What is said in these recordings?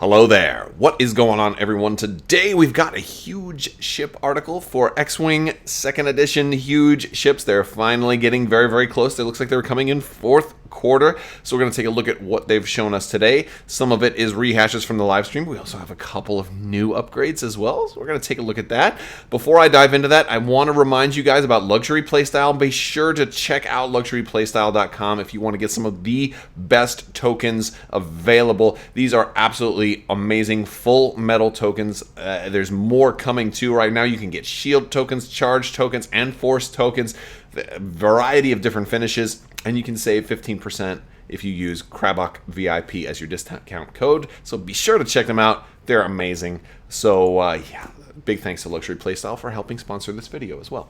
Hello there. What is going on, everyone? Today we've got a huge ship article for X-Wing 2nd edition. Huge ships. They're finally getting very, very close. It looks like they're coming in fourth quarter. So we're going to take a look at what they've shown us today. Some of it is rehashes from the live stream. We also have a couple of new upgrades as well. So we're going to take a look at that. Before I dive into that, I want to remind you guys about Luxury Playstyle. Be sure to check out luxuryplaystyle.com if you want to get some of the best tokens available. These are absolutely amazing full metal tokens. There's more coming too right now. You can get shield tokens, charge tokens, and force tokens. A variety of different finishes, and you can save 15% if you use Crabbok VIP as your discount code. So be sure to check them out. They're amazing. So yeah, big thanks to Luxury Playstyle for helping sponsor this video as well.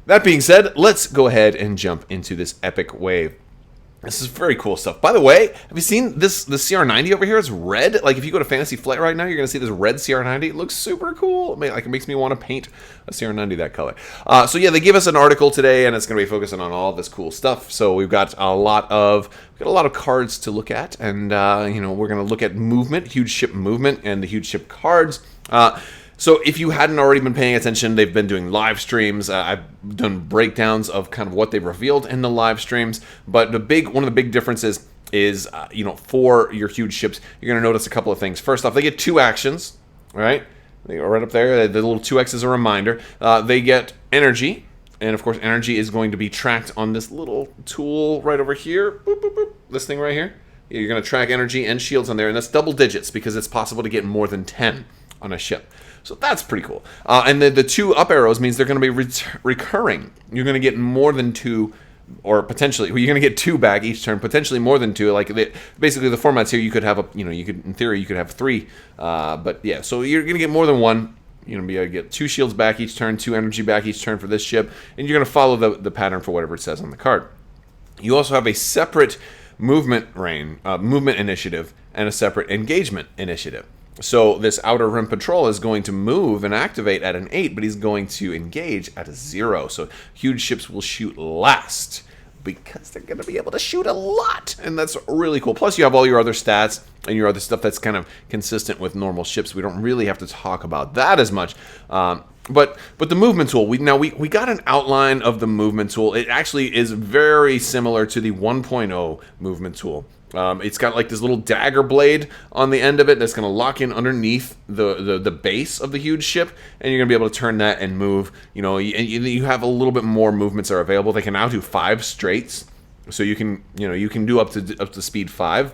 That being said, let's go ahead and jump into this epic wave. This is very cool stuff. By the way, have you seen this? The CR90 over here is red. Like if you go to Fantasy Flight right now, you're going to see this red CR90. It looks super cool. Like it makes me want to paint a CR90 that color. So yeah, they give us an article today, and it's going to be focusing on all this cool stuff. So we've got a lot of cards to look at, and you know, we're going to look at movement, huge ship movement, and the huge ship cards. So if you hadn't already been paying attention, they've been doing live streams. I've done breakdowns of kind of what they've revealed in the live streams. But one of the big differences is, you know, for your huge ships, you're going to notice a couple of things. First off, they get 2 actions, right? They go right up there. The little 2X is a reminder. They get energy. And of course, energy is going to be tracked on this little tool right over here. Boop, boop, boop. This thing right here. You're going to track energy and shields on there. And that's double digits because it's possible to get more than 10 on a ship. So that's pretty cool. And the 2 up arrows means they're going to be recurring. You're going to get more than 2, or potentially, well, you're going to get 2 back each turn, potentially more than 2. Like basically, the formats here, you could have in theory, you could have 3. But yeah, so you're going to get more than 1. You're going to be able to get 2 shields back each turn, 2 energy back each turn for this ship, and you're going to follow the pattern for whatever it says on the card. You also have a separate movement initiative and a separate engagement initiative. So this Outer Rim Patrol is going to move and activate at an 8, but he's going to engage at a 0. So huge ships will shoot last because they're going to be able to shoot a lot. And that's really cool. Plus you have all your other stats and your other stuff that's kind of consistent with normal ships. We don't really have to talk about that as much. But the movement tool, we got an outline of the movement tool. It actually is very similar to the 1.0 movement tool. It's got like this little dagger blade on the end of it that's going to lock in underneath the base of the huge ship, and you're going to be able to turn that and move. You know, you have a little bit more movements are available. They can now do 5 straights, so you can do up to speed 5.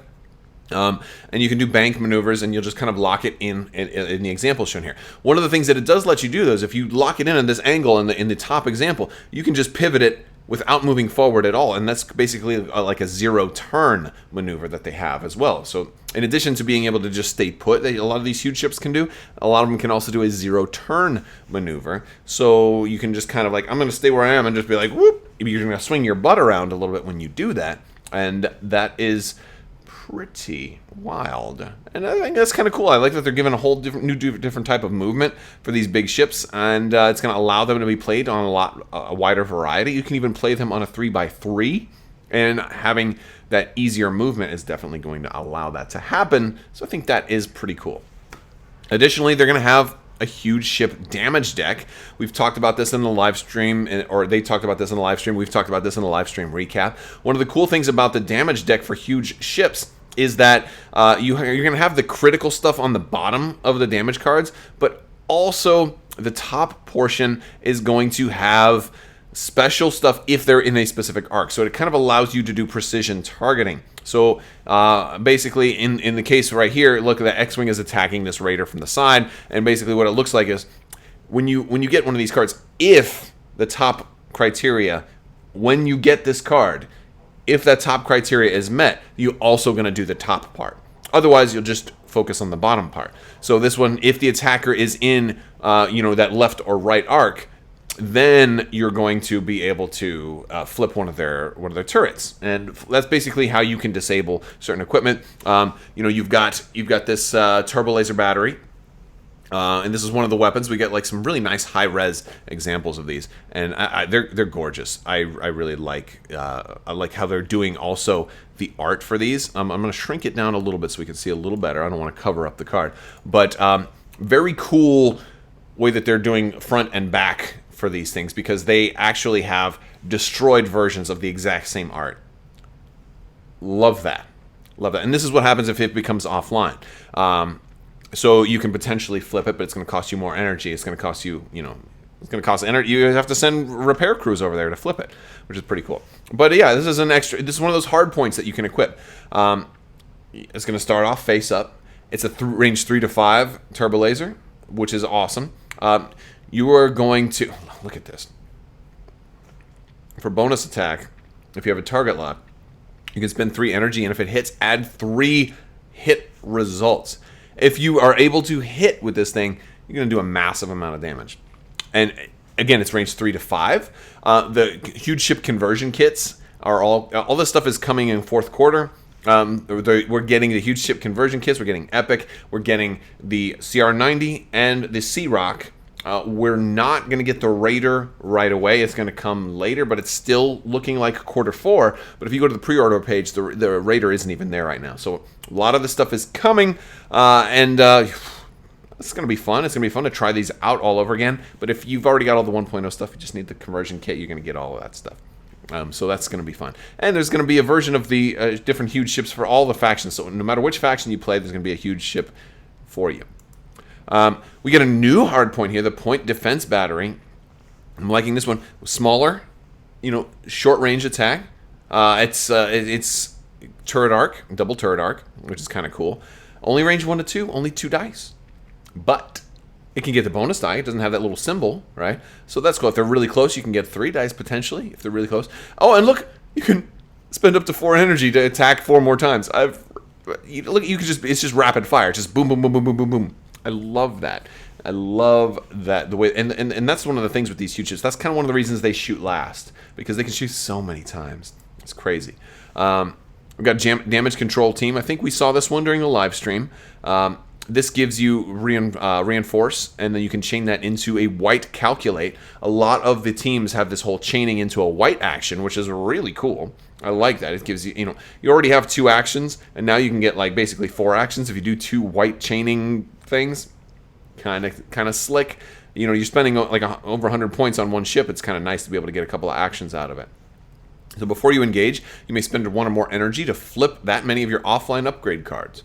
And you can do bank maneuvers, and you'll just kind of lock it in the example shown here. One of the things that it does let you do, though, is if you lock it in this angle in the top example, you can just pivot it without moving forward at all, and that's basically like a 0 turn maneuver that they have as well. So in addition to being able to just stay put, a lot of these huge ships can do, a lot of them can also do a 0 turn maneuver. So you can just kind of like, I'm going to stay where I am and just be like, whoop, you're going to swing your butt around a little bit when you do that, and that is pretty wild. And I think that's kind of cool. I like that they're giving a whole different type of movement for these big ships, and it's going to allow them to be played on a wider variety. You can even play them on a 3x3, and having that easier movement is definitely going to allow that to happen. So I think that is pretty cool. Additionally, they're going to have a huge ship damage deck. We've talked about this in the live stream, or they talked about this in the live stream. We've talked about this in the live stream recap. One of the cool things about the damage deck for huge ships is that you're going to have the critical stuff on the bottom of the damage cards, but also the top portion is going to have special stuff if they're in a specific arc. So it kind of allows you to do precision targeting. So basically, in the case right here, look, the X-Wing is attacking this Raider from the side, and basically what it looks like is when you get one of these cards, if the top criteria, when you get this card, if that top criteria is met, you're also going to do the top part. Otherwise, you'll just focus on the bottom part. So this one, if the attacker is in that left or right arc, then you're going to be able to flip one of their turrets, and that's basically how you can disable certain equipment. You've got this turbo laser battery. And this is one of the weapons. We get like some really nice high-res examples of these, and they're gorgeous. I really like I like how they're doing also the art for these. I'm going to shrink it down a little bit so we can see a little better. I don't want to cover up the card, but very cool way that they're doing front and back for these things, because they actually have destroyed versions of the exact same art. Love that. Love that. And this is what happens if it becomes offline. So you can potentially flip it, but it's going to cost you more energy. It's going to cost you, it's going to cost energy. You have to send repair crews over there to flip it, which is pretty cool. But yeah, this is this is one of those hard points that you can equip. It's going to start off face up. It's a range 3 to 5 turbo laser, which is awesome. You are going to, look at this. For bonus attack, if you have a target lock, you can spend 3 energy, and if it hits, add 3 hit results. If you are able to hit with this thing, you're going to do a massive amount of damage. And again, it's range 3 to 5. The huge ship conversion kits are all this stuff is coming in fourth quarter. We're getting the huge ship conversion kits. We're getting Epic. We're getting the CR90 and the C-ROC. We're not going to get the Raider right away. It's going to come later, but it's still looking like quarter 4. But if you go to the pre-order page, the Raider isn't even there right now. So a lot of this stuff is coming, and it's going to be fun. It's going to be fun to try these out all over again. But if you've already got all the 1.0 stuff, you just need the conversion kit, you're going to get all of that stuff. So that's going to be fun. And there's going to be a version of the different huge ships for all the factions. So no matter which faction you play, there's going to be a huge ship for you. We get a new hard point here, the point defense battery. I'm liking this one. Smaller, short range attack. It's turret arc, double turret arc, which is kind of cool. Only range 1 to 2, only 2 dice. But it can get the bonus die. It doesn't have that little symbol, right? So that's cool. If they're really close, you can get 3 dice potentially, if they're really close. Oh, and look, you can spend up to 4 energy to attack 4 more times. It's just rapid fire. Just boom, boom, boom, boom, boom, boom, boom. I love that. I love that the way, and that's one of the things with these huge ships. That's kind of one of the reasons they shoot last, because they can shoot so many times. It's crazy. We've got damage control team. I think we saw this one during the live stream. This gives you reinforce, and then you can chain that into a white calculate. A lot of the teams have this whole chaining into a white action, which is really cool. I like that. It gives you, you already have 2 actions, and now you can get like basically 4 actions if you do 2 white chaining things. Kind of slick. You're spending like over 100 points on one ship. It's kind of nice to be able to get a couple of actions out of it. So before you engage, you may spend 1 or more energy to flip that many of your offline upgrade cards,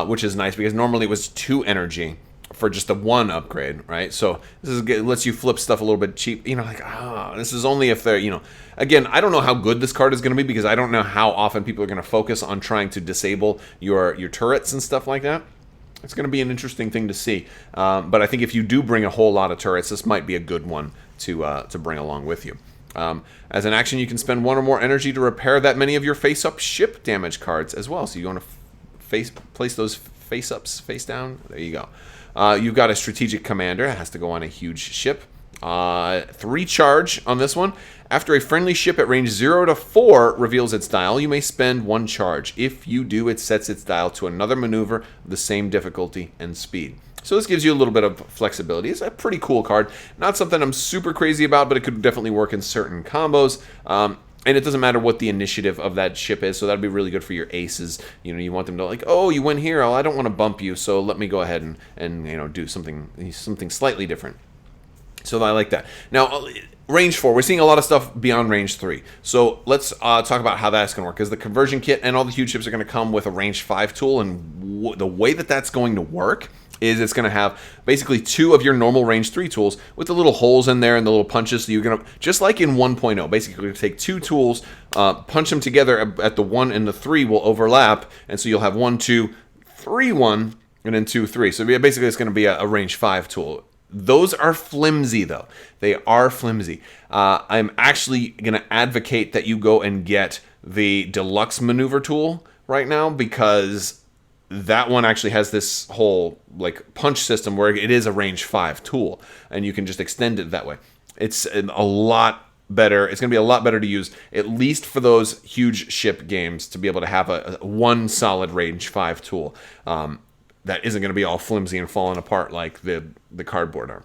which is nice because normally it was 2 energy for just a 1 upgrade, right? So it lets you flip stuff a little bit cheap. This is only if they're, Again, I don't know how good this card is going to be because I don't know how often people are going to focus on trying to disable your turrets and stuff like that. It's going to be an interesting thing to see. But I think if you do bring a whole lot of turrets, this might be a good one to bring along with you. As an action, you can spend 1 or more energy to repair that many of your face-up ship damage cards as well. So you want to place those face-ups face down. There you go. You've got a strategic commander. It has to go on a huge ship. 3 charge on this one. After a friendly ship at range 0 to 4 reveals its dial, you may spend 1 charge. If you do, it sets its dial to another maneuver of the same difficulty and speed. So this gives you a little bit of flexibility. It's a pretty cool card. Not something I'm super crazy about, but it could definitely work in certain combos. And it doesn't matter what the initiative of that ship is, so that'd be really good for your aces. You want them to oh, you went here. Oh, I don't want to bump you, so let me go ahead and do something slightly different. So I like that. Now, range 4, we're seeing a lot of stuff beyond range 3. So let's talk about how that's going to work. Because the conversion kit and all the huge ships are going to come with a range 5 tool. And the way that that's going to work is it's going to have basically 2 of your normal range 3 tools with the little holes in there and the little punches. So you're going to, just like in 1.0, basically you're going to take 2 tools, punch them together at the 1 and the 3 will overlap. And so you'll have 1, 2, 3, 1, and then 2, 3. So basically it's going to be a range 5 tool. Those are flimsy, though. They are flimsy. I'm actually going to advocate that you go and get the deluxe maneuver tool right now because that one actually has this whole punch system where it is a range 5 tool, and you can just extend it that way. It's a lot better. It's going to be a lot better to use, at least for those huge ship games, to be able to have a one solid range 5 tool. that isn't going to be all flimsy and falling apart like the cardboard are.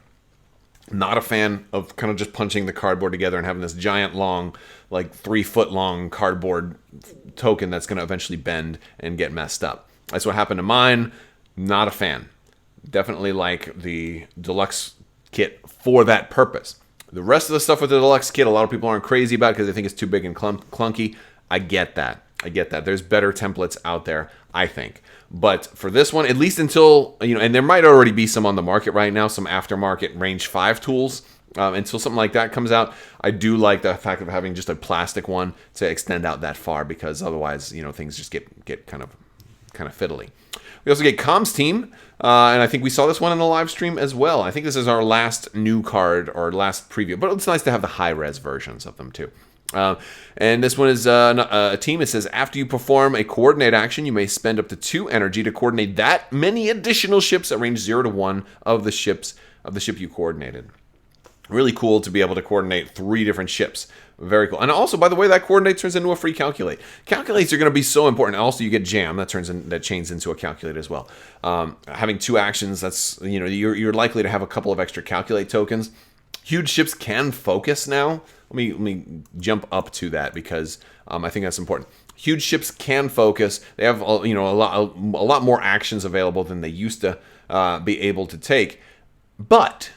Not a fan of kind of just punching the cardboard together and having this giant long, like 3-foot long cardboard token that's going to eventually bend and get messed up. That's what happened to mine. Not a fan. Definitely like the deluxe kit for that purpose. The rest of the stuff with the deluxe kit, a lot of people aren't crazy about because they think it's too big and clunky. I get that. There's better templates out there, I think. But for this one, at least until, and there might already be some on the market right now, some aftermarket range 5 tools. Until something like that comes out, I do like the fact of having just a plastic one to extend out that far, because otherwise, things just get kind of fiddly. We also get Comms Team, and I think we saw this one in the live stream as well. I think this is our last new card, or last preview, but it's nice to have the high-res versions of them too. And this one is a team. It says, after you perform a coordinate action, you may spend up to 2 energy to coordinate that many additional ships at range 0 to 1 of the ship you coordinated. Really cool to be able to coordinate 3 different ships. Very cool. And also, by the way, that coordinate turns into a free calculate. Calculates are going to be so important. Also, you get jam that chains into a calculate as well. Having 2 actions, that's you're likely to have a couple of extra calculate tokens. Huge ships can focus now. Let me jump up to that, because I think that's important. Huge ships can focus. They have a lot more actions available than they used to be able to take. But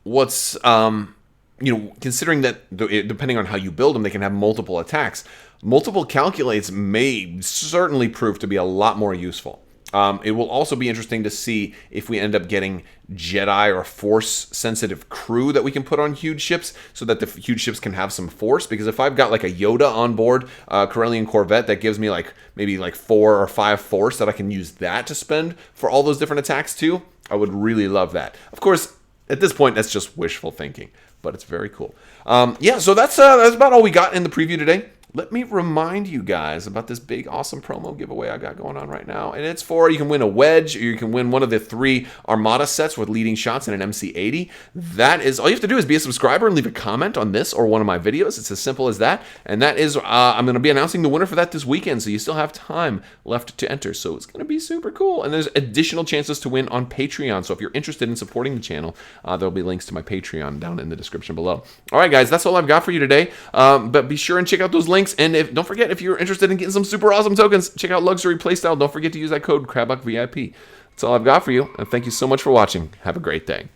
what's considering that depending on how you build them, they can have multiple attacks. Multiple calculates may certainly prove to be a lot more useful. It will also be interesting to see if we end up getting Jedi or Force-sensitive crew that we can put on huge ships, so that the huge ships can have some Force. Because if I've got like a Yoda on board, Corellian Corvette, that gives me maybe 4 or 5 Force that I can use that to spend for all those different attacks too, I would really love that. Of course, at this point, that's just wishful thinking, but it's very cool. So that's about all we got in the preview today. Let me remind you guys about this big, awesome promo giveaway I got going on right now. And it's you can win a wedge, or you can win one of the 3 Armada sets with leading shots and an MC80. That is, all you have to do is be a subscriber and leave a comment on this or one of my videos. It's as simple as that. And that is, I'm going to be announcing the winner for that this weekend, so you still have time left to enter. So it's going to be super cool. And there's additional chances to win on Patreon. So if you're interested in supporting the channel, there'll be links to my Patreon down in the description below. All right, guys, that's all I've got for you today. But be sure and check out those links. And don't forget, if you're interested in getting some super awesome tokens, check out Luxury Playstyle. Don't forget to use that code CRABBOK VIP. That's all I've got for you. And thank you so much for watching. Have a great day.